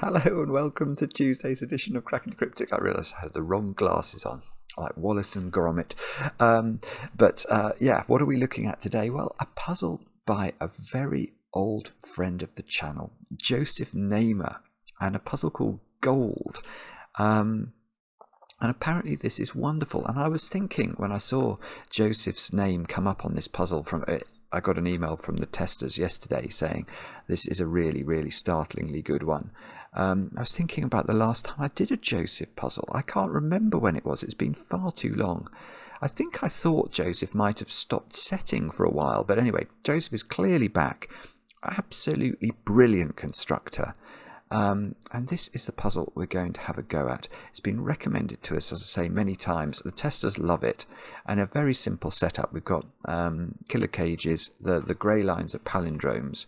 Hello and welcome to Tuesday's edition of Cracking the Cryptic. I realised I had the wrong glasses on, like Wallace and Gromit. Yeah, what are we looking at today? Well, a puzzle by a very old friend of the channel, Joseph Nehme, and a puzzle called Gold. And apparently this is wonderful. And I was thinking when I saw Joseph's name come up on this puzzle from it, I got an email from the testers yesterday saying this is a really, really startlingly good one. I was thinking about the last time I did a Joseph puzzle. I can't remember when it was. It's been far too long. I think I thought Joseph might have stopped setting for a while. But anyway, Joseph is clearly back. Absolutely brilliant constructor. And this is the puzzle we're going to have a go at. It's been recommended to us, as I say, many times. The testers love it. And a very simple setup. We've got killer cages. The grey lines are palindromes.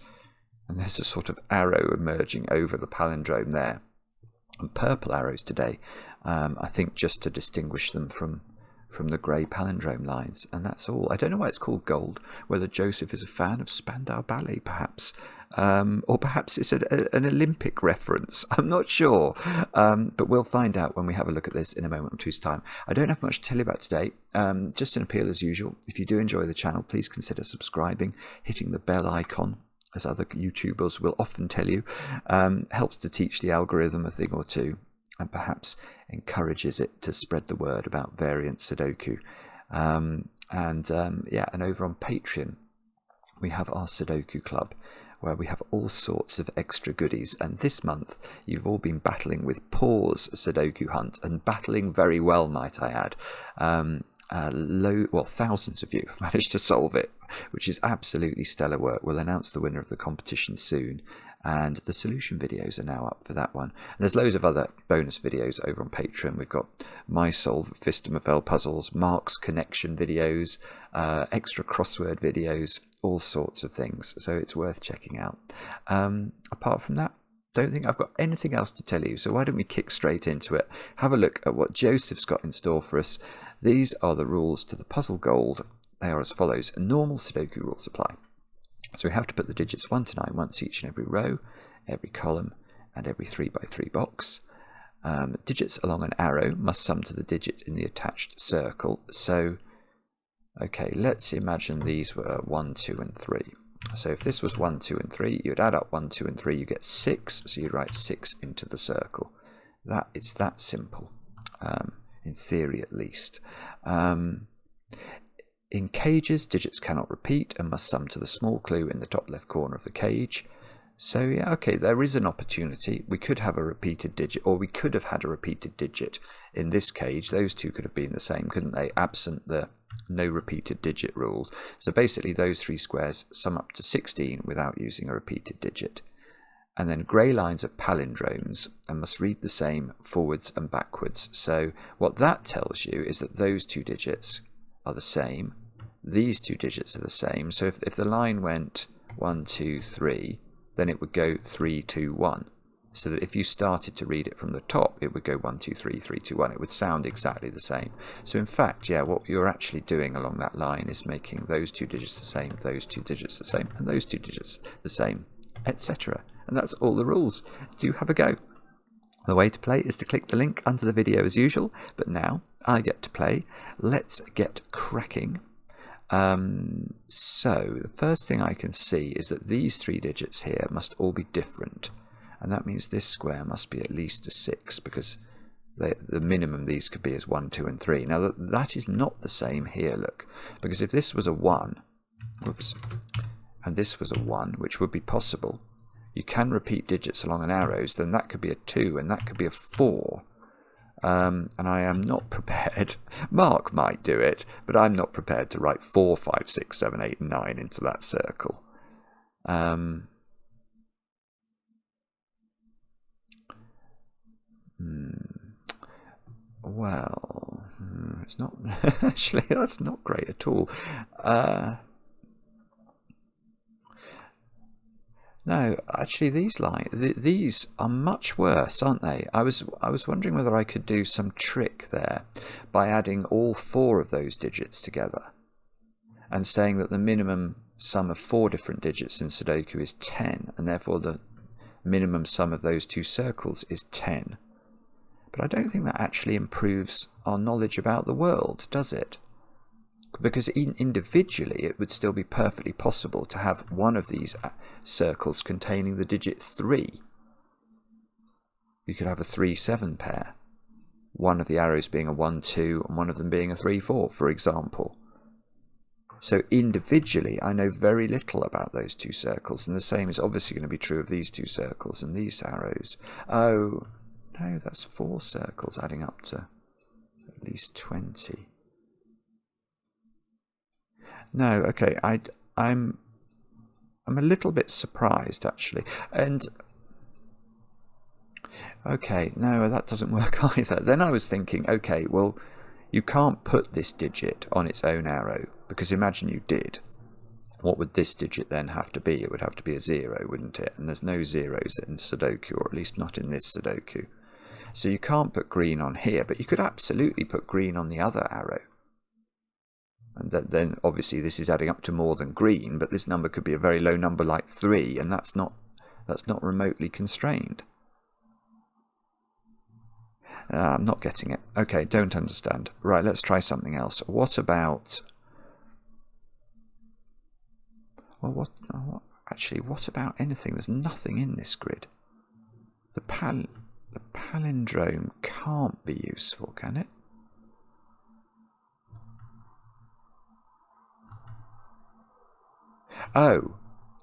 And there's a sort of arrow emerging over the palindrome there. And purple arrows today, I think just to distinguish them from the grey palindrome lines. And that's all. I don't know why it's called Gold. Whether Joseph is a fan of Spandau Ballet, perhaps. Or perhaps it's an Olympic reference. I'm not sure. But we'll find out when we have a look at this in a moment or two's time. I don't have much to tell you about today. Just an appeal as usual. If you do enjoy the channel, please consider subscribing, hitting the bell icon, as other YouTubers will often tell you. Helps to teach the algorithm a thing or two, and perhaps encourages it to spread the word about variant Sudoku. And over on Patreon, we have our Sudoku Club, where we have all sorts of extra goodies. And this month, you've all been battling with Paws Sudoku Hunt, and battling very well, might I add. Thousands of you have managed to solve it, which is absolutely stellar work. We'll announce the winner of the competition soon, and the solution videos are now up for that one. And there's loads of other bonus videos over on Patreon. We've got My Solve Fistamafel puzzles, Mark's connection videos, extra crossword videos, all sorts of things. So it's worth checking out. Apart from that, don't think I've got anything else to tell you. So why don't we kick straight into it? Have a look at what Joseph's got in store for us. These are the rules to the puzzle Gold. They are as follows. A normal Sudoku rules apply. So we have to put the digits 1 to 9 once each in every row, every column, and every 3x3 box. Digits along an arrow must sum to the digit in the attached circle. So, okay, let's imagine these were 1, 2, and 3. So if this was 1, 2, and 3, you'd add up 1, 2, and 3, you get 6. So you'd write 6 into the circle. It's that simple. In theory at least. In cages, digits cannot repeat and must sum to the small clue in the top left corner of the cage. So yeah, okay, there is an opportunity. We could have a repeated digit, or we could have had a repeated digit in this cage. Those two could have been the same, couldn't they, absent the no repeated digit rules. So basically those 3 squares sum up to 16 without using a repeated digit. And then grey lines are palindromes and must read the same forwards and backwards. So what that tells you is that those 2 digits are the same. These 2 digits are the same. So if the line went 1, 2, 3, then it would go 3, 2, 1. So that if you started to read it from the top, it would go 1, 2, 3, 3, 2, 1. It would sound exactly the same. So in fact, yeah, what you're actually doing along that line is making those 2 digits the same, those 2 digits the same, and those 2 digits the same, etc. And that's all the rules. Do have a go. The way to play is to click the link under the video as usual, but now I get to play. Let's get cracking. So the first thing I can see is that these 3 digits here must all be different, and that means this square must be at least a 6, because the minimum these could be is 1, 2, and 3. Now that is not the same here, look, because if this was a 1, whoops, and this was a 1, which would be possible, you can repeat digits along an arrows, then that could be a 2 and that could be a 4. And I am not prepared. Mark might do it, but I'm not prepared to write 4, 5, 6, 7, 8, and 9 into that circle. Well, it's not actually. That's not great at all. No, actually, these are much worse, aren't they? I was wondering whether I could do some trick there by adding all 4 of those digits together and saying that the minimum sum of 4 different digits in Sudoku is 10, and therefore the minimum sum of those two circles is 10. But I don't think that actually improves our knowledge about the world, does it? Because individually it would still be perfectly possible to have one of these circles containing the digit 3. You could have a 3-7 pair, one of the arrows being a 1-2 and one of them being a 3-4, for example. So individually I know very little about those two circles, and the same is obviously going to be true of these two circles and these arrows. Oh no, that's 4 circles adding up to at least 20. No, okay, I'm a little bit surprised actually, and okay, no, that doesn't work either. Then I was thinking, okay, well, you can't put this digit on its own arrow, because imagine you did. What would this digit then have to be? It would have to be a 0, wouldn't it? And there's no zeros in Sudoku, or at least not in this Sudoku. So you can't put green on here, but you could absolutely put green on the other arrow. And then obviously this is adding up to more than green, but this number could be a very low number like 3, and that's not remotely constrained. I'm not getting it. Okay, don't understand. Right, let's try something else. What about... Well, what about anything? There's nothing in this grid. The palindrome can't be useful, can it? Oh,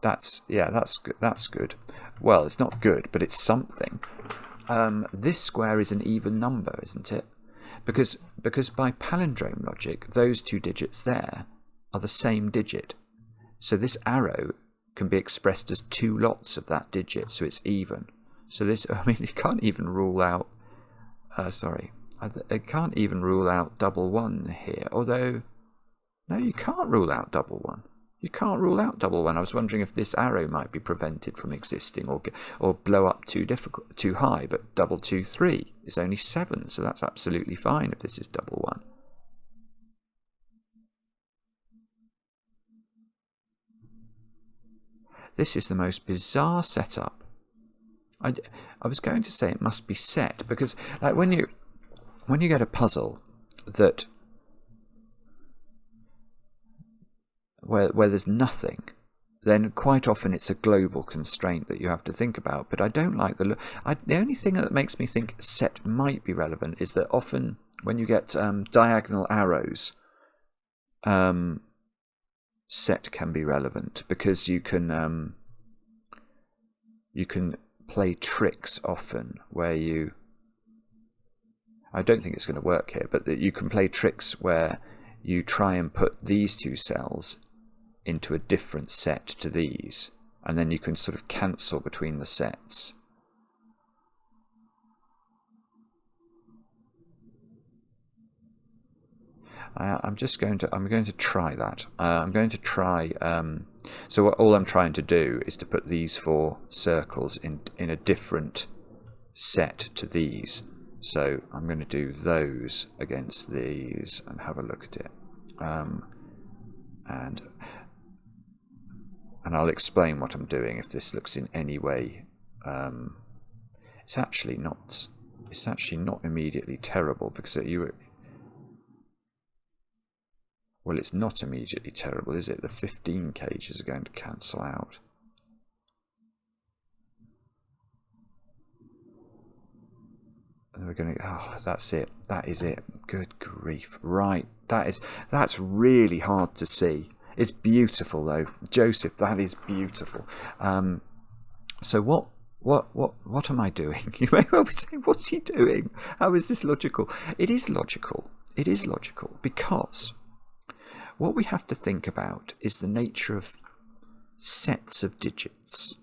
that's good. That's good. Well, it's not good, but it's something. This square is an even number, isn't it? Because by palindrome logic, those two digits there are the same digit. So this arrow can be expressed as 2 lots of that digit, so it's even. So this, I mean, you can't even rule out. It can't even rule out double 1 here. Although, no, you can't rule out double 1. You can't rule out double 1. I was wondering if this arrow might be prevented from existing, or blow up too high. But double 2, 3 is only 7, so that's absolutely fine if this is double 1. This is the most bizarre setup. I was going to say it must be set, because like when you get a puzzle that where there's nothing, then quite often it's a global constraint that you have to think about. But I don't like the only thing that makes me think set might be relevant is that often when you get diagonal arrows, set can be relevant, because you can play tricks often where you... I don't think it's going to work here, but that you can play tricks where you try and put these two cells into a different set to these, and then you can sort of cancel between the sets. I'm going to try that. I'm going to try. So all I'm trying to do is to put these 4 circles in a different set to these. So I'm going to do those against these and have a look at it. And I'll explain what I'm doing if this looks in any way. It's actually not immediately terrible, because well, it's not immediately terrible, is it? The 15 cages are going to cancel out. And we're going to... Oh, that's it. That is it. Good grief. Right. That's really hard to see. It's beautiful, though. Joseph, that is beautiful. So what am I doing? You may well be saying, what's he doing? How is this logical? It is logical. It is logical, because what we have to think about is the nature of sets of digits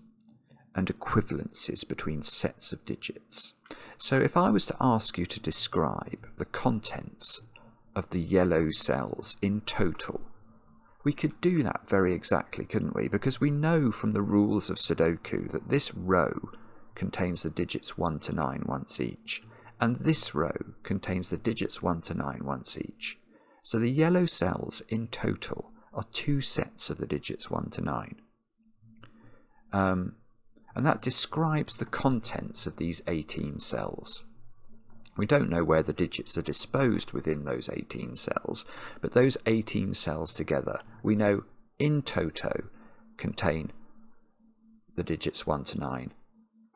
and equivalences between sets of digits. So if I was to ask you to describe the contents of the yellow cells in total, we could do that very exactly, couldn't we? Because we know from the rules of Sudoku that this row contains the digits 1 to 9 once each, and this row contains the digits 1 to 9 once each. So the yellow cells in total are 2 sets of the digits 1 to 9. and that describes the contents of these 18 cells. We don't know where the digits are disposed within those 18 cells, but those 18 cells together, we know in toto contain the digits 1 to 9,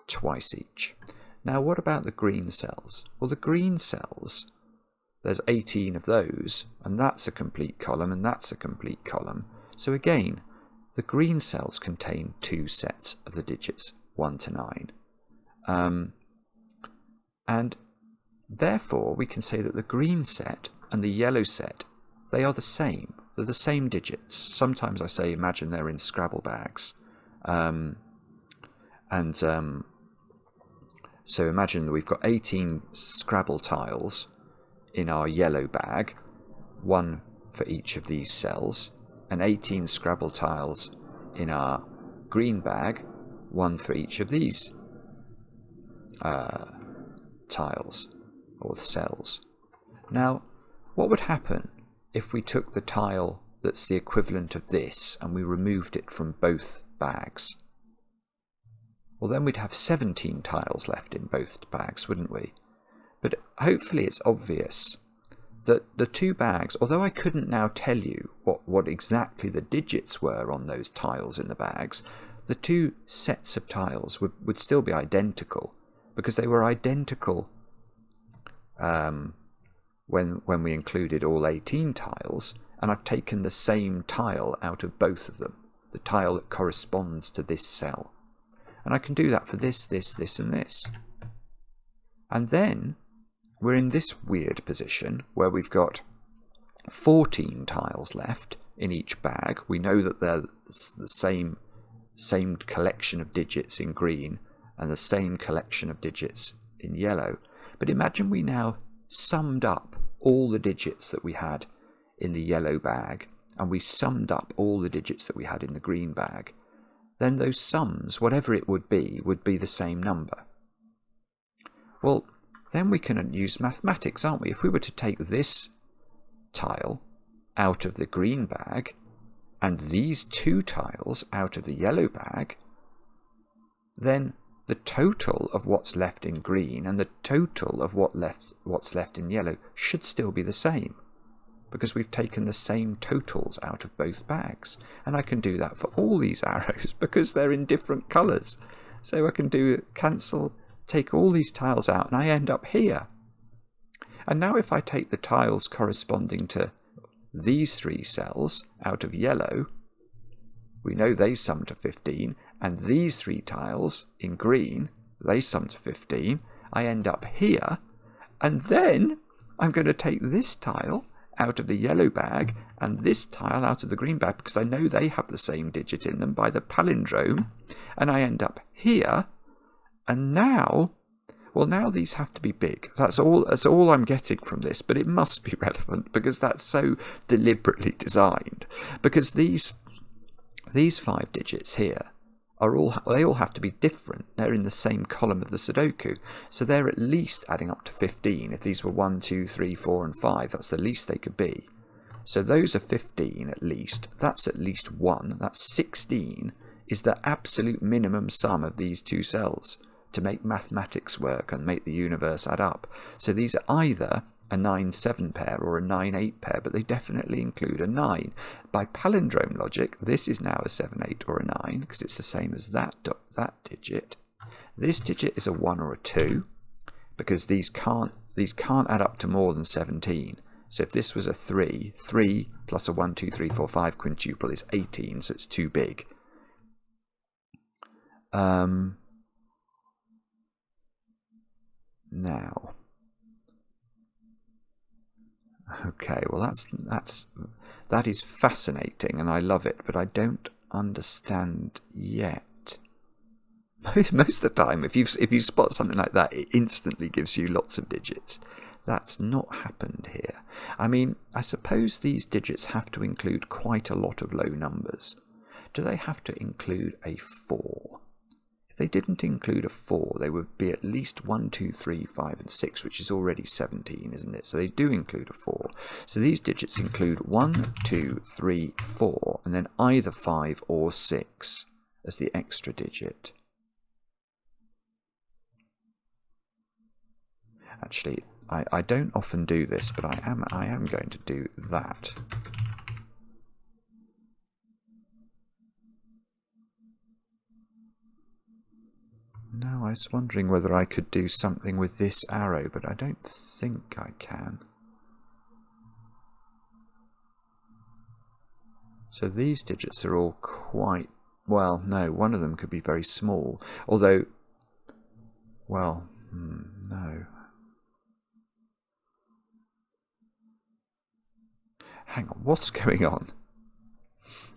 twice each. Now what about the green cells? Well, the green cells, there's 18 of those, and that's a complete column, and that's a complete column. So again, the green cells contain 2 sets of the digits 1 to 9. And therefore, we can say that the green set and the yellow set, they are the same. They're the same digits. Sometimes I say imagine they're in Scrabble bags. So imagine that we've got 18 Scrabble tiles in our yellow bag, 1 for each of these cells, and 18 Scrabble tiles in our green bag, 1 for each of these tiles or cells. Now, what would happen if we took the tile that's the equivalent of this and we removed it from both bags? Well, then we'd have 17 tiles left in both bags, wouldn't we? But hopefully it's obvious that the 2 bags, although I couldn't now tell you what exactly the digits were on those tiles in the bags, the 2 sets of tiles would still be identical, because they were identical when we included all 18 tiles, and I've taken the same tile out of both of them, the tile that corresponds to this cell. And I can do that for this, this, this, and this. And then we're in this weird position where we've got 14 tiles left in each bag. We know that they're the same collection of digits in green and the same collection of digits in yellow. But imagine we now summed up all the digits that we had in the yellow bag, and we summed up all the digits that we had in the green bag. Then those sums, whatever it would be the same number. Well, then we can use mathematics, aren't we? If we were to take this tile out of the green bag and these 2 tiles out of the yellow bag, then the total of what's left in green and the total of what's left in yellow should still be the same, because we've taken the same totals out of both bags. And I can do that for all these arrows because they're in different colours. So I can do cancel, take all these tiles out, and I end up here. And now if I take the tiles corresponding to these 3 cells out of yellow, we know they sum to 15, and these 3 tiles in green, they sum to 15. I end up here, and then I'm going to take this tile out of the yellow bag and this tile out of the green bag, because I know they have the same digit in them by the palindrome, and I end up here. And now, well, now these have to be big. That's all I'm getting from this, but it must be relevant because that's so deliberately designed. Because these 5 digits here they all have to be different. They're in the same column of the Sudoku, so they're at least adding up to 15. If these were 1, 2, 3, 4, and 5, that's the least they could be. So those are 15 at least. That's at least 1. That's 16 is the absolute minimum sum of these 2 cells to make mathematics work and make the universe add up. So these are either a 9-7 pair or a 9-8 pair, but they definitely include a 9. By palindrome logic, this is now a 7-8 or a 9 because it's the same as that digit. This digit is a 1 or a 2 because these can't add up to more than 17. So if this was a 3 plus a 1, 2, 3, 4, 5 quintuple is 18, so it's too big. Now, okay, well that is fascinating and I love it, but I don't understand yet. Most of the time, if you spot something like that, it instantly gives you lots of digits. That's not happened here. I mean, I suppose these digits have to include quite a lot of low numbers. Do they have to include a 4? If they didn't include a 4, they would be at least 1, 2, 3, 5, and 6, which is already 17, isn't it? So they do include a 4. So these digits include 1, 2, 3, 4, and then either 5 or 6 as the extra digit. Actually, I don't often do this, but I am going to do that. No, I was wondering whether I could do something with this arrow, but I don't think I can. So these digits are all quite... Well, no, one of them could be very small. Although... Well, no. Hang on, what's going on?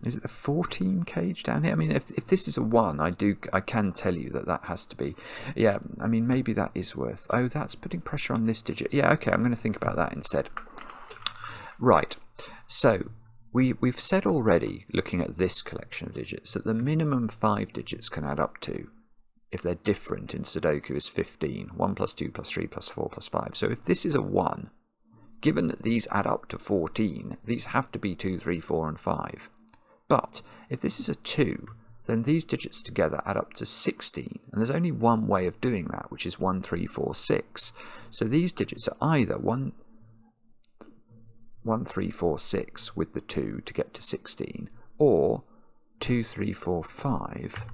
Is it the 14 cage down here? I mean, if this is a 1, I can tell you that has to be... Yeah, I mean, maybe that is worth... Oh, that's putting pressure on this digit. Yeah, okay, I'm going to think about that instead. Right, so we've said already, looking at this collection of digits, that the minimum 5 digits can add up to, if they're different in Sudoku, is 15. 1 plus 2 plus 3 plus 4 plus 5. So if this is a 1, given that these add up to 14, these have to be 2, 3, 4 and 5. But if this is a 2, then these digits together add up to 16, and there's only one way of doing that, which is 1, 3, 4, 6. So these digits are either 1, 3, 4, 6 with the 2 to get to 16, or 2, 3, 4, 5,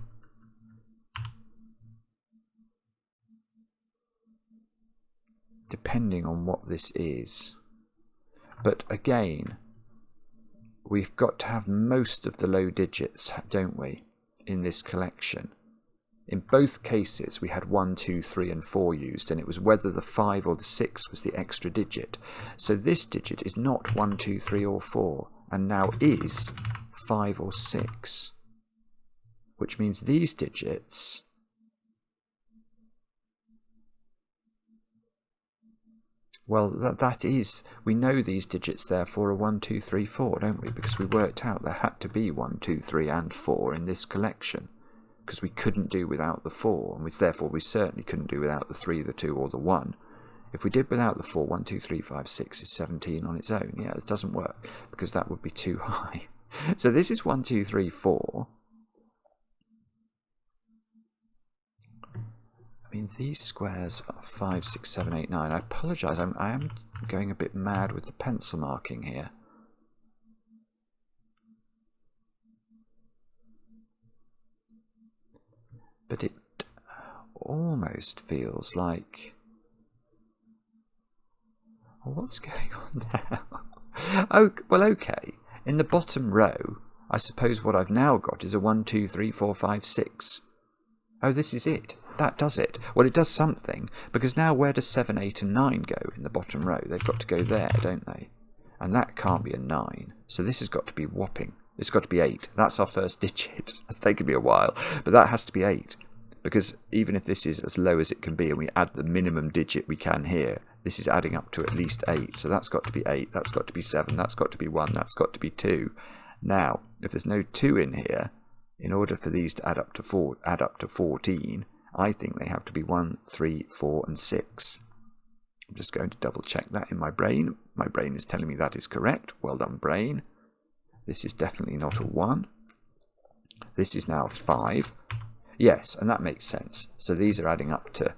depending on what this is. But again, we've got to have most of the low digits, don't we, in this collection? In both cases, we had 1, 2, 3 and 4 used, and it was whether the 5 or the 6 was the extra digit. So this digit is not 1, 2, 3 or 4, and now is 5 or 6, which means these digits well, that is, we know these digits therefore are 1, 2, 3, 4, don't we? Because we worked out there had to be 1, 2, 3 and 4 in this collection, because we couldn't do without the 4, and therefore we certainly couldn't do without the 3, the 2 or the 1. If we did without the 4, 1, 2, 3, 5, 6 is 17 on its own. Yeah, it doesn't work, because that would be too high. So this is 1, 2, 3, 4. I mean, these squares are 5, 6, 7, 8, 9. I apologise, I am going a bit mad with the pencil marking here. But it almost feels like... Well, what's going on now? Oh, well, okay. In the bottom row, I suppose what I've now got is a 1, 2, 3, 4, 5, 6. Oh, this is it. That does it. Well, it does something, because now where does 7, 8 and 9 go in the bottom row? They've got to go there, don't they? And that can't be a 9. So this has got to be whopping. It's got to be 8. That's our first digit. It's taken me a while, but that has to be 8. Because even if this is as low as it can be and we add the minimum digit we can here, this is adding up to at least 8. So that's got to be 8, that's got to be 7, that's got to be 1, that's got to be 2. Now, if there's no 2 in here, in order for these to add up to 14, I think they have to be 1, 3, 4 and 6. I'm just going to double check that in my brain. My brain is telling me that is correct. Well done, brain. This is definitely not a 1. This is now 5. Yes, and that makes sense. So these are adding up to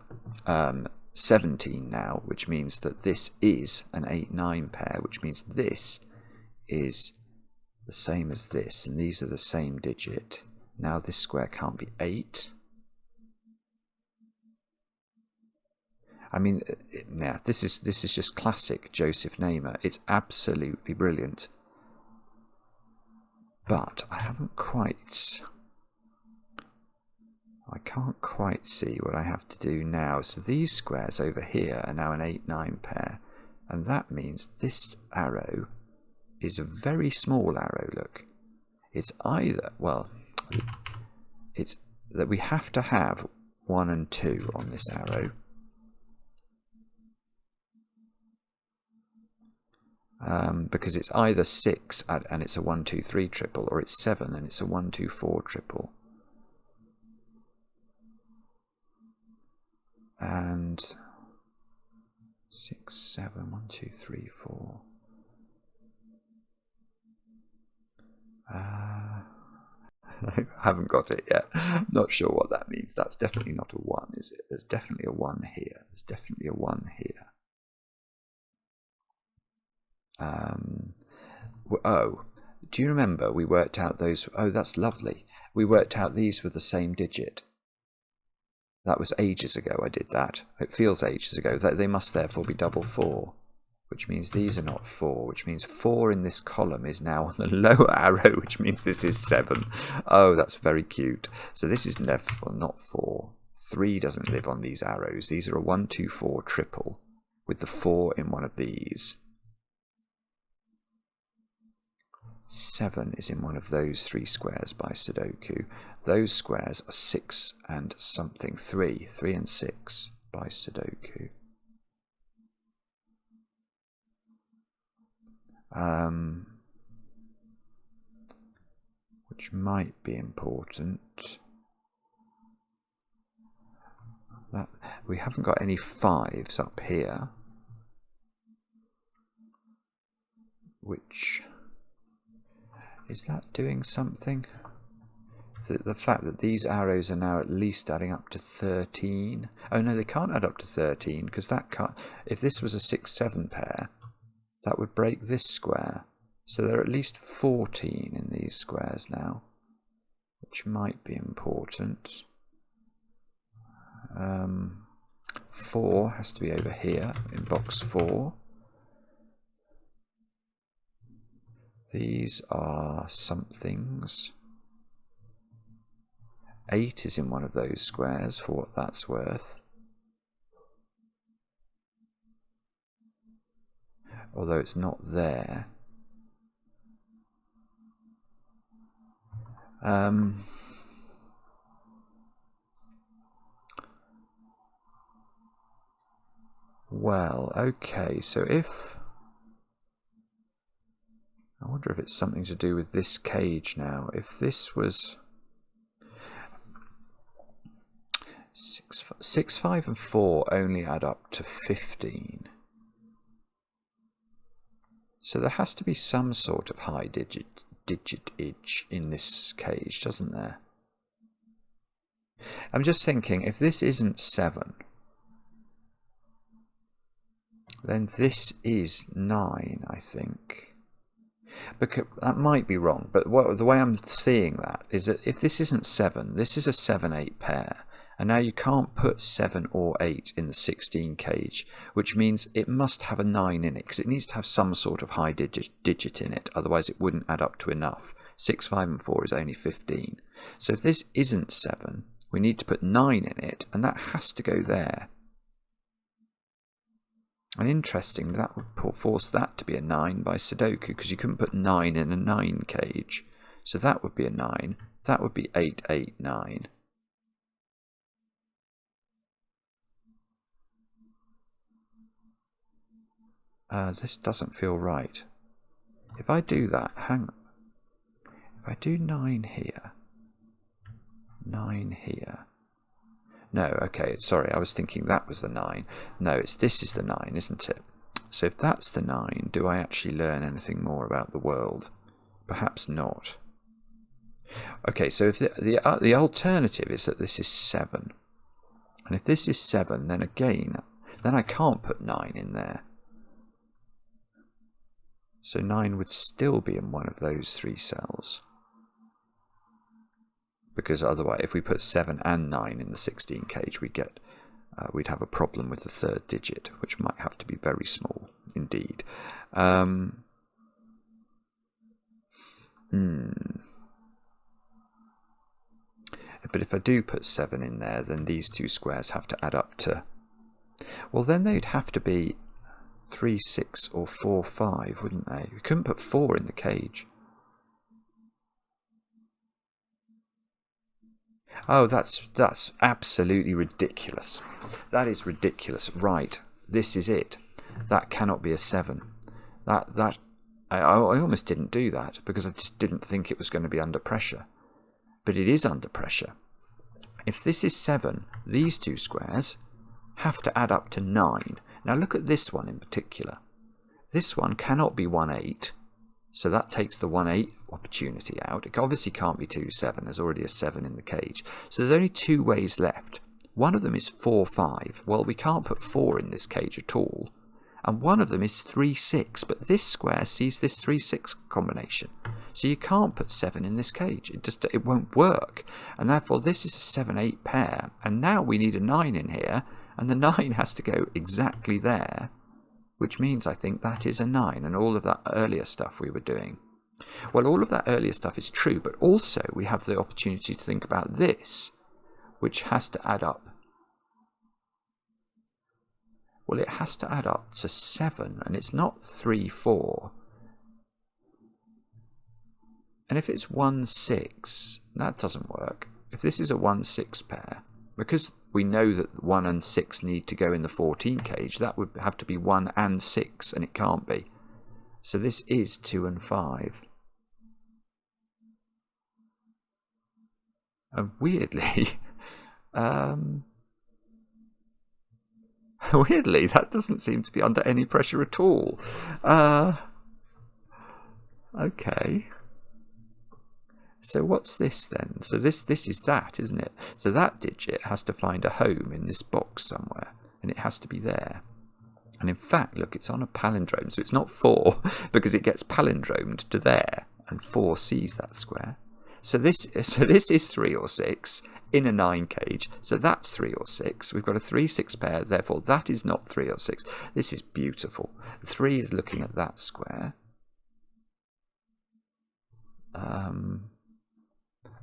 17 now, which means that this is an 8-9 pair, which means this is the same as this, and these are the same digit. Now this square can't be 8. I mean, yeah, this is just classic Joseph Nehme. It's absolutely brilliant. But I can't quite see what I have to do now. So these squares over here are now an 8-9 pair, and that means this arrow is a very small arrow. Look, it's either, well, it's that we have to have 1 and 2 on this arrow. Because it's either 6 and it's a 1, 2, 3 triple, or it's 7 and it's a 1, 2, 4 triple. And 6, 7, 1, 2, 3, 4. I haven't got it yet. Not sure what that means. That's definitely not a 1, is it? There's definitely a 1 here. There's definitely a 1 here. Oh, do you remember we worked out those? Oh, that's lovely. We worked out these were the same digit. That was ages ago I did that. It feels ages ago. They must therefore be double 4, which means these are not 4, which means 4 in this column is now on the lower arrow, which means this is 7. Oh, that's very cute. So this is therefore not 4. 3 doesn't live on these arrows. These are a 1, 2, 4 triple with the 4 in one of these. 7 is in one of those 3 squares by Sudoku. Those squares are 6 and something. 3 and 6 by Sudoku. Which might be important. That we haven't got any 5s up here, which is that doing something? The fact that these arrows are now at least adding up to 13. Oh no, they can't add up to 13 because that can't. If this was a 6-7 pair, that would break this square. So there are at least 14 in these squares now, which might be important. 4 has to be over here in box 4. These are somethings. 8 is in one of those squares, for what that's worth. Although it's not there. Well, okay, so if... I wonder if it's something to do with this cage now. If this was... 6, 5 and 4 only add up to 15. So there has to be some sort of high digitage in this cage, doesn't there? I'm just thinking, if this isn't 7, then this is 9, I think. Because that might be wrong, but the way I'm seeing that is that if this isn't 7, this is a 7-8 pair. And now you can't put 7 or 8 in the 16 cage, which means it must have a 9 in it, because it needs to have some sort of high digit in it, otherwise it wouldn't add up to enough. 6, 5 and 4 is only 15. So if this isn't 7, we need to put 9 in it, and that has to go there. And interesting, that would force that to be a 9 by Sudoku, because you couldn't put 9 in a 9 cage. So that would be a 9. That would be 8, 8, 9. This doesn't feel right. If I do that, hang on. If I do 9 here, 9 here. No, okay, sorry, I was thinking that was the 9. No, this is the 9, isn't it? So if that's the 9, do I actually learn anything more about the world? Perhaps not. Okay, so if the alternative is that this is 7. And if this is 7, then again, then I can't put 9 in there. So 9 would still be in one of those 3 cells. Because otherwise, if we put 7 and 9 in the 16 cage, we'd have a problem with the 3rd digit, which might have to be very small indeed. But if I do put 7 in there, then these 2 squares have to add up to... Well, then they'd have to be 3, 6 or 4, 5, wouldn't they? We couldn't put 4 in the cage. Oh, that's absolutely ridiculous. That is ridiculous. Right, this is it. That cannot be a 7. I almost didn't do that because I just didn't think it was going to be under pressure. But it is under pressure. If this is 7, these 2 squares have to add up to 9. Now look at this one in particular. This one cannot be 1, 8. So that takes the 1, 8 opportunity out. It obviously can't be 2, 7. There's already a 7 in the cage. So there's only 2 ways left. One of them is 4, 5. Well, we can't put 4 in this cage at all. And one of them is 3, 6. But this square sees this 3, 6 combination. So you can't put 7 in this cage. It won't work. And therefore this is a 7, 8 pair. And now we need a 9 in here. And the 9 has to go exactly there. Which means I think that is a 9. And all of that earlier stuff we were doing. Well, all of that earlier stuff is true. But also we have the opportunity to think about this, which has to add up. Well, it has to add up to 7, and it's not 3, 4. And if it's 1, 6, that doesn't work. If this is a 1, 6 pair, because we know that 1 and 6 need to go in the 14 cage, that would have to be 1 and 6, and it can't be. So this is 2 and 5. And weirdly, weirdly, that doesn't seem to be under any pressure at all. Okay. So what's this then? So this is that, isn't it? So that digit has to find a home in this box somewhere, and it has to be there. And in fact, look, it's on a palindrome, so it's not 4 because it gets palindromed to there, and 4 sees that square. So this is 3 or 6 in a 9 cage. So that's 3 or 6. We've got a 3, 6 pair. Therefore, that is not 3 or 6. This is beautiful. 3 is looking at that square.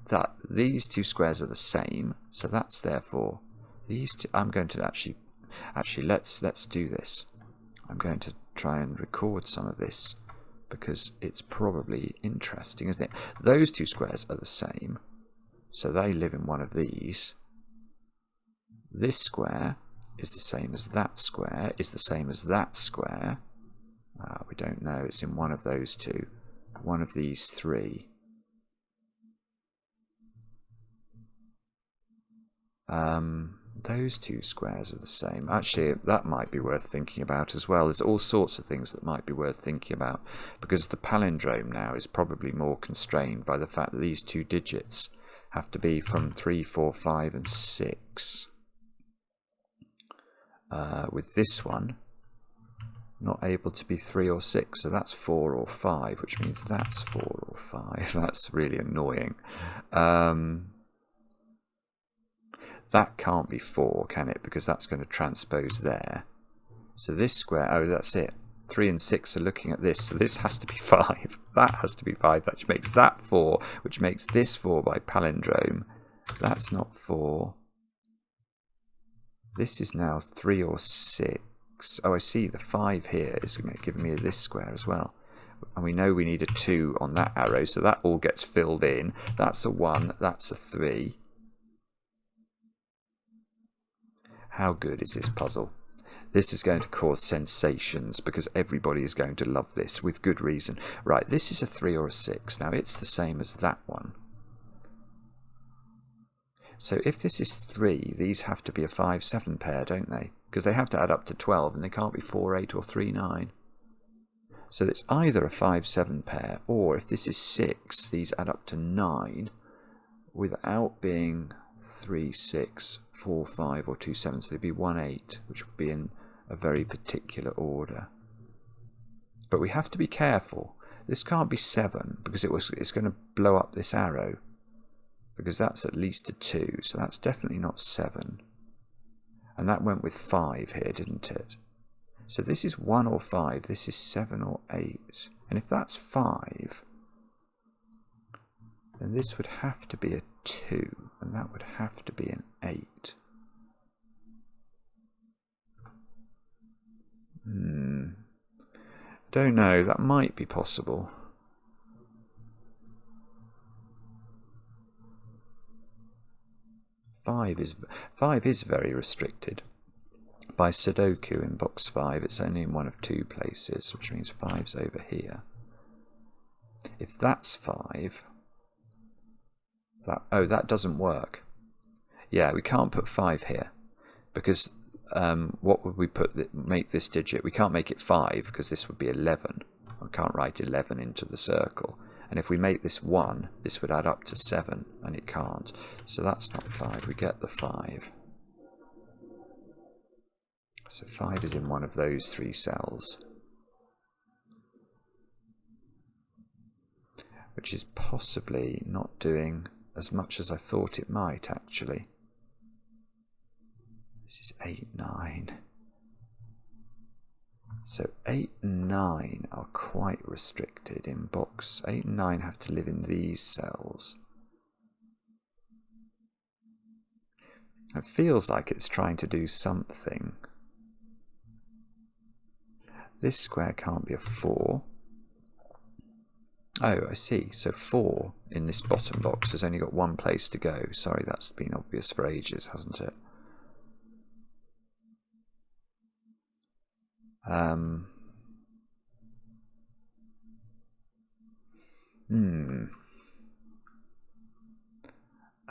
That these two squares are the same. So that's therefore these two. I'm going to actually let's do this. I'm going to try and record some of this, because it's probably interesting, isn't it? Those two squares are the same, so they live in one of these. This square is the same as that square, is the same as that square. We don't know, it's in one of those two, one of these 3. Those two squares are the same. Actually, that might be worth thinking about as well. There's all sorts of things that might be worth thinking about, because the palindrome now is probably more constrained by the fact that these 2 digits have to be from 3, 4, 5 and 6. With this one not able to be 3 or 6, so that's 4 or 5, which means that's 4 or 5. That's really annoying. That can't be 4, can it? Because that's going to transpose there. So this square, oh, that's it. 3 and 6 are looking at this, so this has to be 5. That has to be 5, which makes that 4, which makes this 4 by palindrome. That's not 4. This is now 3 or 6. Oh, I see, the 5 here is giving me this square as well. And we know we need a 2 on that arrow, so that all gets filled in. That's a 1, that's a 3. How good is this puzzle? This is going to cause sensations, because everybody is going to love this with good reason. Right, this is a 3 or a 6. Now it's the same as that one. So if this is 3, these have to be a 5, 7 pair, don't they? Because they have to add up to 12, and they can't be 4, 8 or 3, 9. So it's either a 5, 7 pair, or if this is 6, these add up to 9 without being 3, 6, 4, 5 or 2, 7, so they'd be 1, 8, which would be in a very particular order. But we have to be careful. This can't be 7, because it's going to blow up this arrow, because that's at least a 2, so that's definitely not 7. And that went with 5 here, didn't it? So this is 1 or 5, this is 7 or 8. And if that's 5, then this would have to be a 2, and that would have to be an 8. Don't know, that might be possible. Five is very restricted. By Sudoku in box 5, it's only in one of 2 places, which means 5's over here. If that's 5, that doesn't work. Yeah, we can't put 5 here, because what would we make this digit? We can't make it 5, because this would be 11. I can't write 11 into the circle, And if we make this 1, this would add up to 7, and it can't. So that's not 5. We get the 5. So 5 is in one of those 3 cells. Which is possibly not doing as much as I thought it might, actually. This is 8, 9. So 8 and 9 are quite restricted in box. 8 and 9 have to live in these cells. It feels like it's trying to do something. This square can't be a 4. Oh, I see. So 4 in this bottom box has only got one place to go. Sorry, that's been obvious for ages, hasn't it?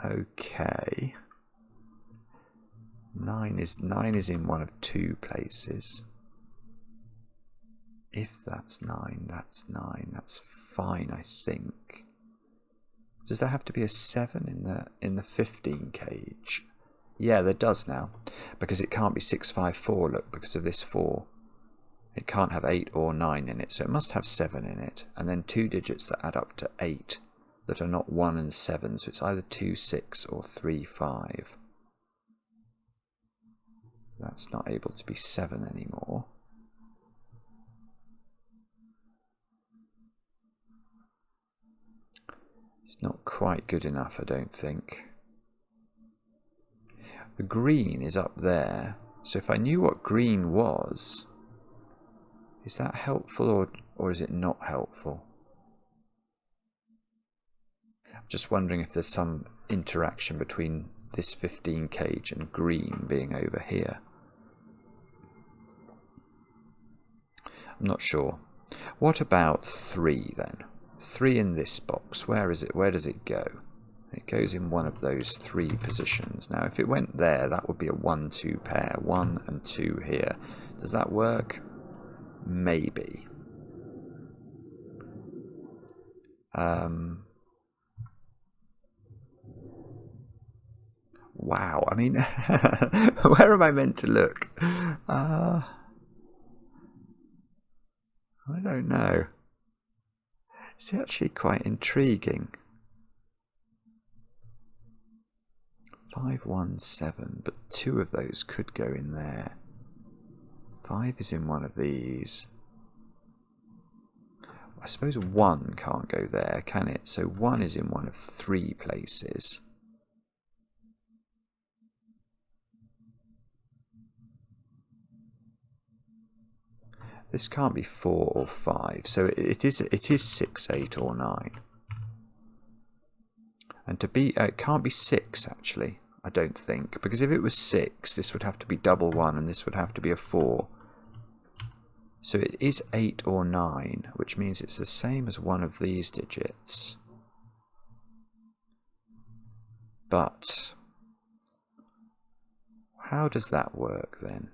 Okay. 9 is in one of 2 places. If that's 9, that's 9. That's fine, I think. Does there have to be a 7 in the 15 cage? Yeah, there does now, because it can't be 6, 5, 4. Look, because of this 4. It can't have 8 or 9 in it, so it must have 7 in it, and then 2 digits that add up to 8 that are not 1 and 7, so it's either 2, 6 or 3, 5. That's not able to be 7 anymore. It's not quite good enough, I don't think. The green is up there, so if I knew what green was, is that helpful or is it not helpful? I'm just wondering if there's some interaction between this 15 cage and green being over here. I'm not sure. What about 3 then? 3 in this box. Where is it? Where does it go? It goes in one of those 3 positions. Now, if it went there, that would be a 1-2 pair. 1 and 2 here. Does that work? Maybe. Wow. I mean, where am I meant to look? I don't know. It's actually quite intriguing. 5, 1, 7, but 2 of those could go in there. 5 is in one of these. I suppose 1 can't go there, can it? So 1 is in one of 3 places. This can't be 4 or 5, so it is 6, 8 or 9. And to be, it can't be 6 actually, I don't think, because if it was 6, this would have to be double 1 and this would have to be a 4. So it is 8 or 9, which means it's the same as one of these digits. But how does that work then?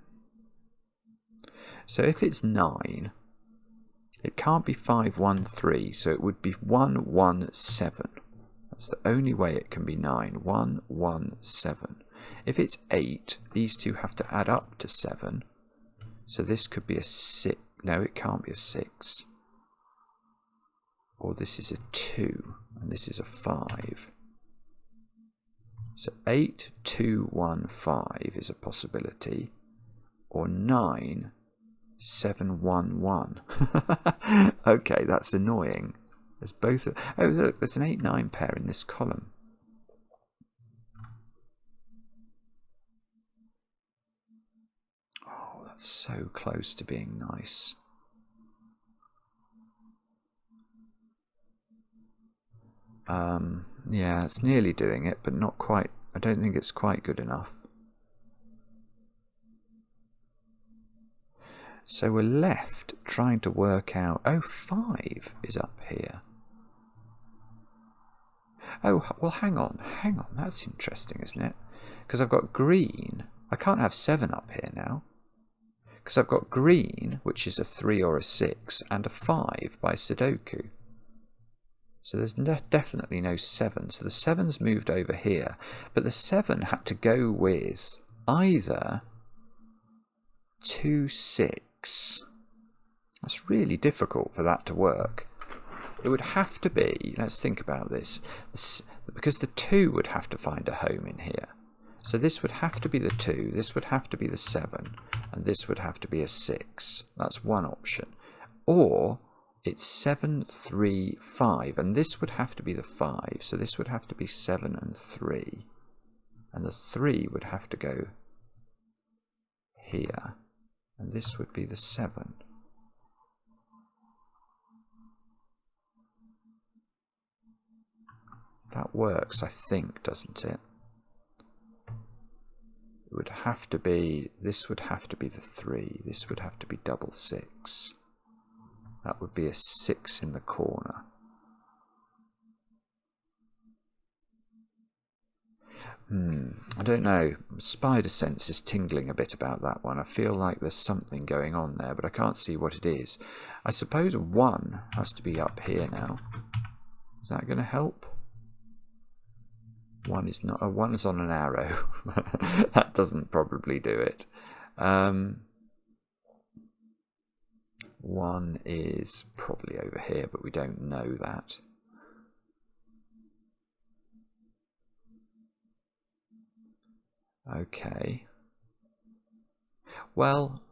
So if it's 9, it can't be 5, 1, 3, so it would be 1, 1, 7. That's the only way it can be 9. 1, 1, 7. If it's 8, these two have to add up to 7. So this could be a 6. No, it can't be a 6. Or this is a 2, and this is a 5. So 8, 2, 1, 5 is a possibility. Or 9, 7, 1, 1. Okay, that's annoying. There's both. Oh, look, there's an 8, 9 pair in this column. Oh, that's so close to being nice. Yeah, it's nearly doing it, but not quite. I don't think it's quite good enough. So we're left trying to work out, oh, 5 is up here. Oh, well, hang on, that's interesting, isn't it? Because I've got green. I can't have 7 up here now. Because I've got green, which is a 3 or a 6, and a 5 by Sudoku. So there's definitely no 7. So the 7's moved over here. But the 7 had to go with either 2, 6. That's really difficult for that to work. It would have to be, let's think about this, because the 2 would have to find a home in here. So this would have to be the 2, this would have to be the 7, and this would have to be a 6. That's one option. Or it's 7, 3, 5, and this would have to be the 5, so this would have to be 7 and 3. And the 3 would have to go here, and this would be the 7. That works, I think, doesn't it? It would have to be, this would have to be the 3, this would have to be double 6. That would be a 6 in the corner. I don't know. Spider sense is tingling a bit about that one. I feel like there's something going on there, but I can't see what it is. I suppose 1 has to be up here now. Is that going to help? 1 is not. 1 is on an arrow. That doesn't probably do it. 1 is probably over here, but we don't know that. Okay. Well,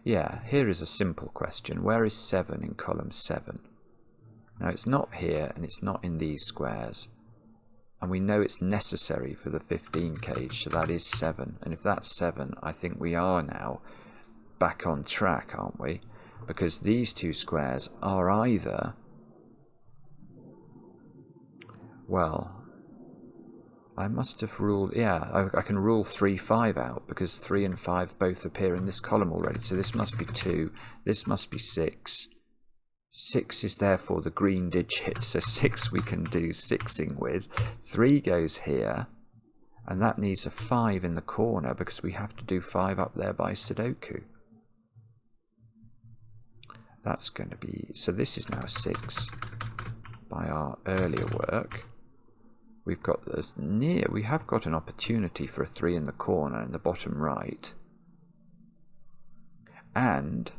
yeah, here is a simple question. Where is 7 in column 7? Now, it's not here, and it's not in these squares. And we know it's necessary for the 15 cage, so that is 7. And if that's 7, I think we are now back on track, aren't we? Because these two squares are either, well, I must have ruled, yeah, I can rule 3, 5 out, because 3 and 5 both appear in this column already. So this must be 2, this must be 6. 6 is therefore the green digit, so 6 we can do 6ing with. 3 goes here, and that needs a 5 in the corner, because we have to do 5 up there by Sudoku. That's going to be, so this is now 6 by our earlier work. We've got this near, we have got an opportunity for a 3 in the corner in the bottom right. And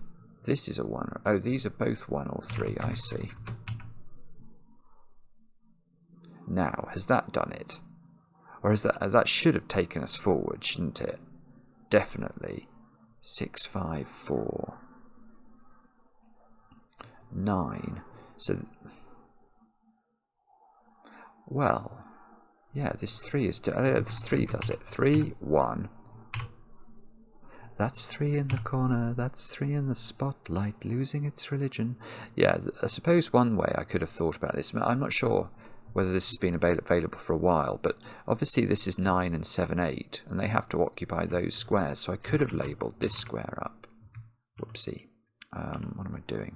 this is a 1. Oh, these are both 1 or 3, I see. Now, has that done it? Or is that should have taken us forward, shouldn't it? Definitely. 6, 5, 4. 9. So, well, yeah, this 3 is, this 3 does it. 3, 1. That's 3 in the corner, that's 3 in the spotlight, losing its religion. Yeah, I suppose one way I could have thought about this, I'm not sure whether this has been available for a while, but obviously this is 9 and 7, 8, and they have to occupy those squares, so I could have labelled this square up. Whoopsie. What am I doing?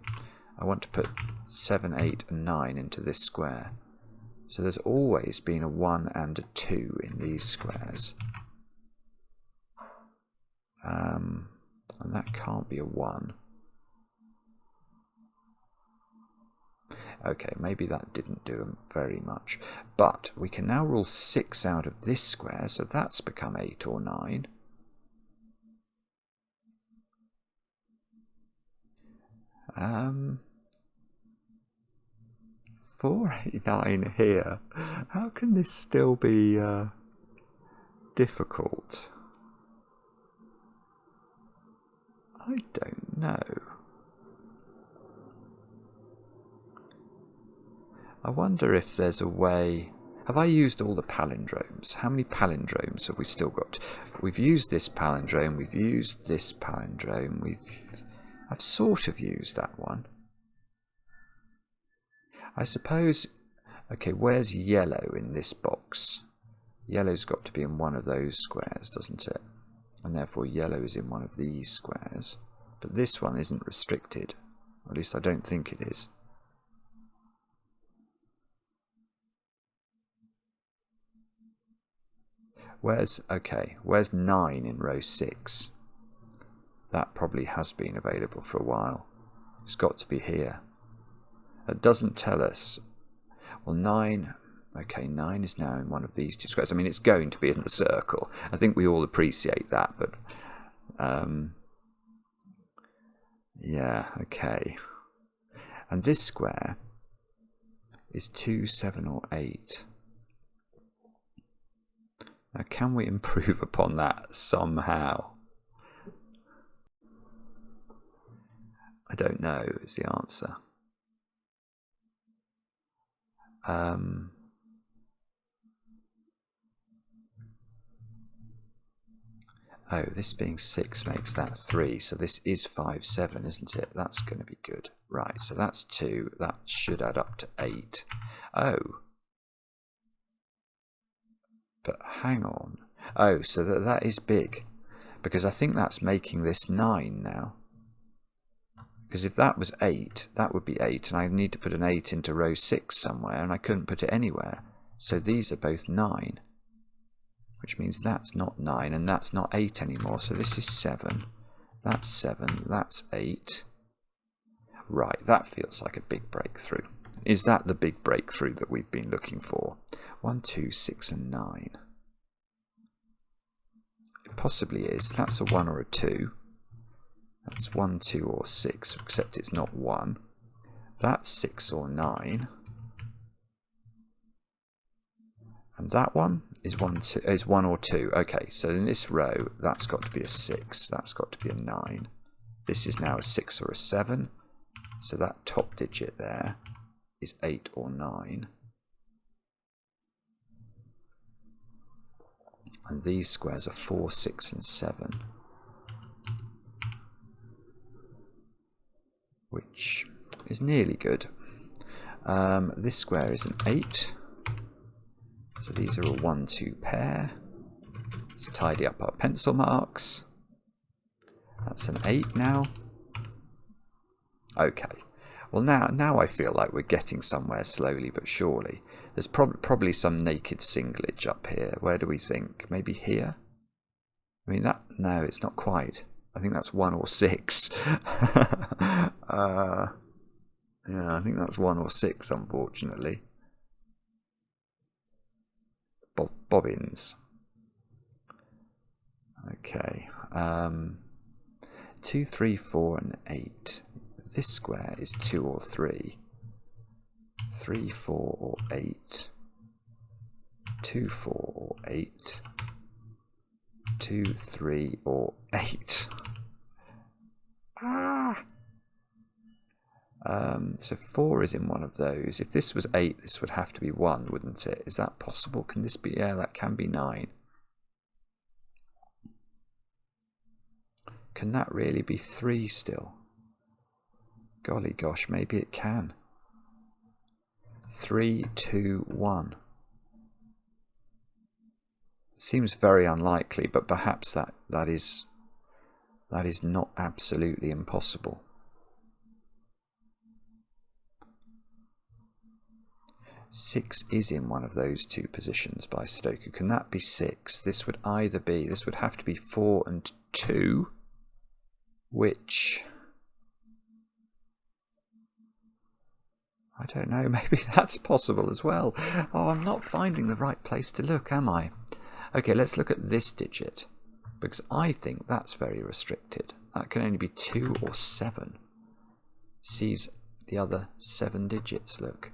I want to put 7, 8 and 9 into this square. So there's always been a 1 and a 2 in these squares. And that can't be a 1. Okay, maybe that didn't do very much. But we can now rule 6 out of this square, so that's become 8 or 9. Um, 4, 8, 9 here. How can this still be difficult? I don't know. I wonder if there's a way. Have I used all the palindromes? How many palindromes have we still got? We've used this palindrome, we've used this palindrome, I've sort of used that one. I suppose, okay, where's yellow in this box? Yellow's got to be in one of those squares, doesn't it? And therefore yellow is in one of these squares. But this one isn't restricted. Or at least I don't think it is. Where's 9 in row 6? That probably has been available for a while. It's got to be here. That doesn't tell us. Well, 9. Okay, 9 is now in one of these two squares. I mean, it's going to be in the circle. I think we all appreciate that, but yeah, okay. And this square is 2, 7, or 8. Now, can we improve upon that somehow? I don't know is the answer. Oh, this being 6 makes that 3, so this is 5, 7, isn't it? That's going to be good. Right, so that's 2. That should add up to 8. Oh. But hang on. Oh, so that is big. Because I think that's making this 9 now. Because if that was 8, that would be 8, and I need to put an 8 into row 6 somewhere, and I couldn't put it anywhere. So these are both 9. Which means that's not 9 and that's not 8 anymore. So this is 7. That's 7. That's 8. Right, that feels like a big breakthrough. Is that the big breakthrough that we've been looking for? 1, 2, 6, and 9. It possibly is. That's a 1 or a 2. That's 1, 2, or 6, except it's not 1. That's 6 or 9. And that one is 1 or 2. Okay, so in this row, that's got to be a 6. That's got to be a 9. This is now a 6 or a 7. So that top digit there is 8 or 9. And these squares are 4, 6, and 7. Which is nearly good. This square is an 8. So these are a 1, 2 pair. Let's tidy up our pencil marks. That's an 8 now. Okay. Well, now I feel like we're getting somewhere slowly but surely. There's probably some naked singlage up here. Where do we think? Maybe here? I mean, no, it's not quite. I think that's 1 or 6. Yeah, I think that's 1 or 6, unfortunately. Bobbins. Okay. 2, 3, 4, and 8. This square is 2 or 3. 3, 4, or 8. 2, 4, or 8. 2, 3, or 8. So 4 is in one of those. If this was 8, this would have to be 1, wouldn't it? Is that possible? Can this be? Yeah, that can be 9. Can that really be 3 still? Golly gosh, maybe it can. 3, 2, 1. Seems very unlikely, but perhaps that is not absolutely impossible. Six is in one of those two positions by Sudoku. Can that be 6? This would have to be 4 and 2, which, I don't know, maybe that's possible as well. Oh, I'm not finding the right place to look, am I? Okay, let's look at this digit, because I think that's very restricted. That can only be 2 or 7. Sees the other 7 digits, look.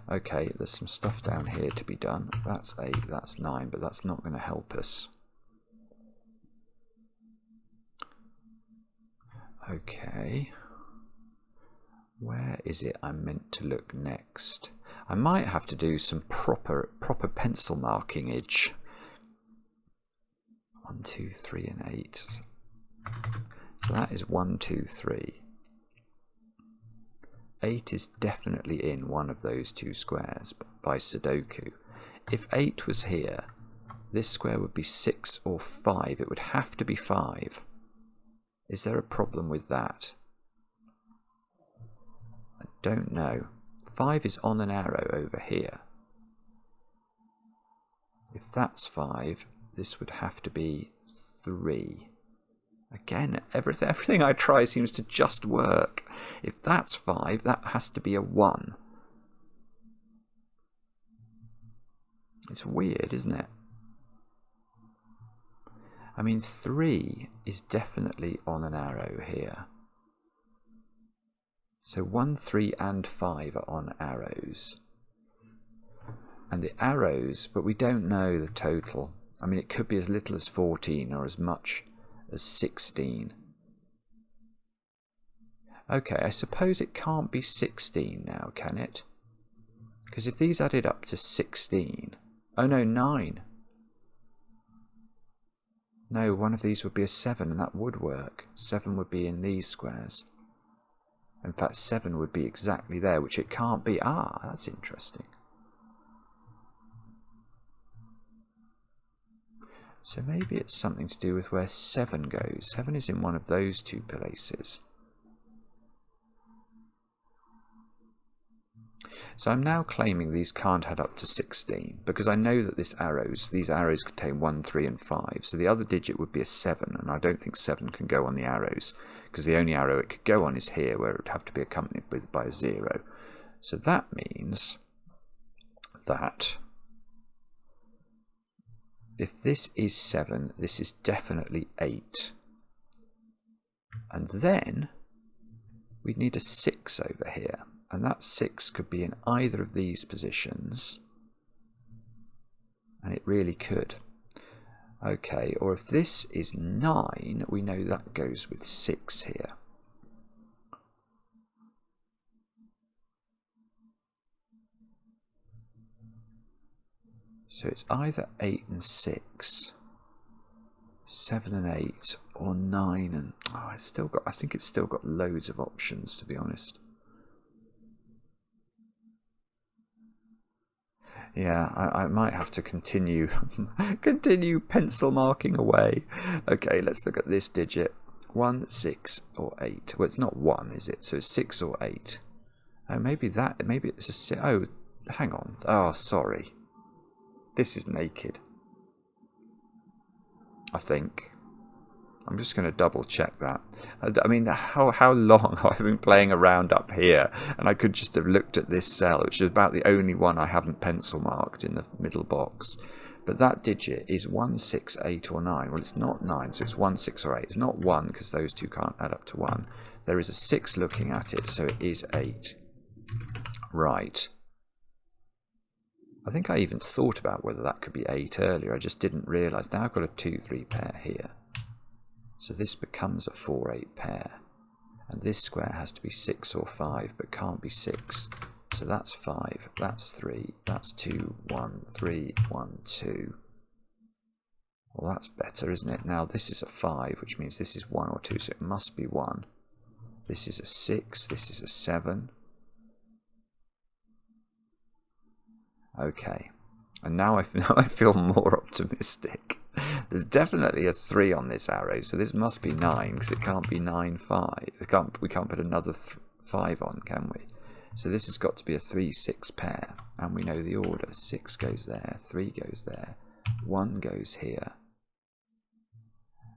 Okay, there's some stuff down here to be done. That's 8, that's 9, but that's not going to help us. Okay. Where is it I'm meant to look next? I might have to do some proper pencil markingage. 1, 2, 3, and 8. So that is 1, 2, 3. 8 is definitely in one of those two squares by Sudoku. If 8 was here, this square would be 6 or 5. It would have to be 5. Is there a problem with that? I don't know. 5 is on an arrow over here. If that's 5, this would have to be 3. Again, everything I try seems to just work. If that's 5, that has to be a 1. It's weird, isn't it? I mean, 3 is definitely on an arrow here. So 1, 3 and 5 are on arrows. And the arrows, but we don't know the total. I mean, it could be as little as 14 or as much as 16. Okay, I suppose it can't be 16 now, can it? Because if these added up to 16... Oh no, 9. No, one of these would be a 7, and that would work. 7 would be in these squares. In fact, 7 would be exactly there, which it can't be. Ah, that's interesting. So maybe it's something to do with where 7 goes. 7 is in one of those two places. So I'm now claiming these can't add up to 16, because I know that these arrows contain 1, 3 and 5. So the other digit would be a 7, and I don't think 7 can go on the arrows, because the only arrow it could go on is here, where it would have to be accompanied by a 0. So that means that if this is 7, this is definitely 8. And then we'd need a 6 over here. And that 6 could be in either of these positions. And it really could. Okay, or if this is 9, we know that goes with 6 here. So it's either 8 and 6, 7 and 8, or 9 and... Oh, I think it's still got loads of options, to be honest. Yeah, I might have to continue pencil marking away. Okay, let's look at this digit. 1, 6, or 8. Well, it's not 1, is it? So it's 6 or 8. Oh, maybe it's a 6. Oh, hang on. Oh, sorry. This is naked, I think. I'm just going to double check that. I mean, how long have I been playing around up here? And I could just have looked at this cell, which is about the only one I haven't pencil marked in the middle box. But that digit is 1, 6, 8 or 9. Well, it's not 9, so it's 1, 6 or 8. It's not 1 because those two can't add up to 1. There is a 6 looking at it, so it is 8. Right. I think I even thought about whether that could be 8 earlier. I just didn't realise. Now I've got a 2, 3 pair here. So this becomes a 4, 8 pair. And this square has to be 6 or 5, but can't be 6. So that's 5, that's 3, that's 2, 1, 3, 1, 2. Well, that's better, isn't it? Now this is a 5, which means this is 1 or 2, so it must be 1. This is a 6, this is a 7. Okay. And now I feel more optimistic. There's definitely a 3 on this arrow, so this must be 9, because it can't be 9, 5. We can't put another 5 on, can we? So this has got to be a 3, 6 pair, and we know the order. 6 goes there, 3 goes there, 1 goes here.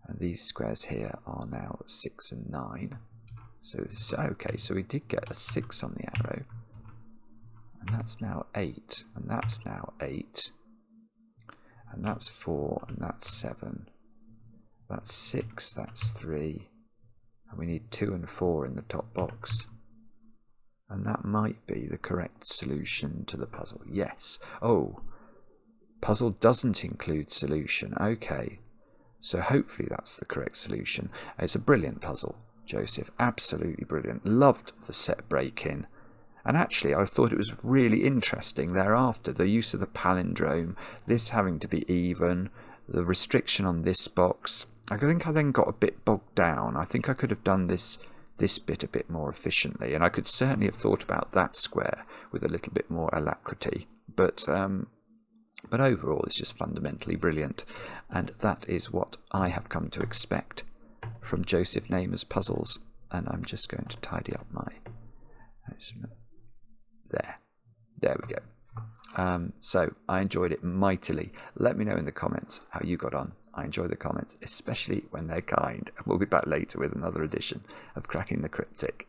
And these squares here are now 6 and 9. So this is okay, so we did get a 6 on the arrow. And that's now 8, and that's now 8. And that's 4, and that's 7. That's 6, that's 3. And we need 2 and 4 in the top box. And that might be the correct solution to the puzzle. Yes. Oh, puzzle doesn't include solution. Okay. So hopefully that's the correct solution. It's a brilliant puzzle, Joseph. Absolutely brilliant. Loved the set break-in. And actually, I thought it was really interesting thereafter, the use of the palindrome, this having to be even, the restriction on this box. I think I then got a bit bogged down. I think I could have done this bit a bit more efficiently, and I could certainly have thought about that square with a little bit more alacrity. But overall, it's just fundamentally brilliant, and that is what I have come to expect from Joseph Nehme's puzzles. And I'm just going to tidy up my... There we go. So I enjoyed it mightily. Let me know in the comments how you got on. I enjoy the comments, especially when they're kind. And we'll be back later with another edition of Cracking the Cryptic.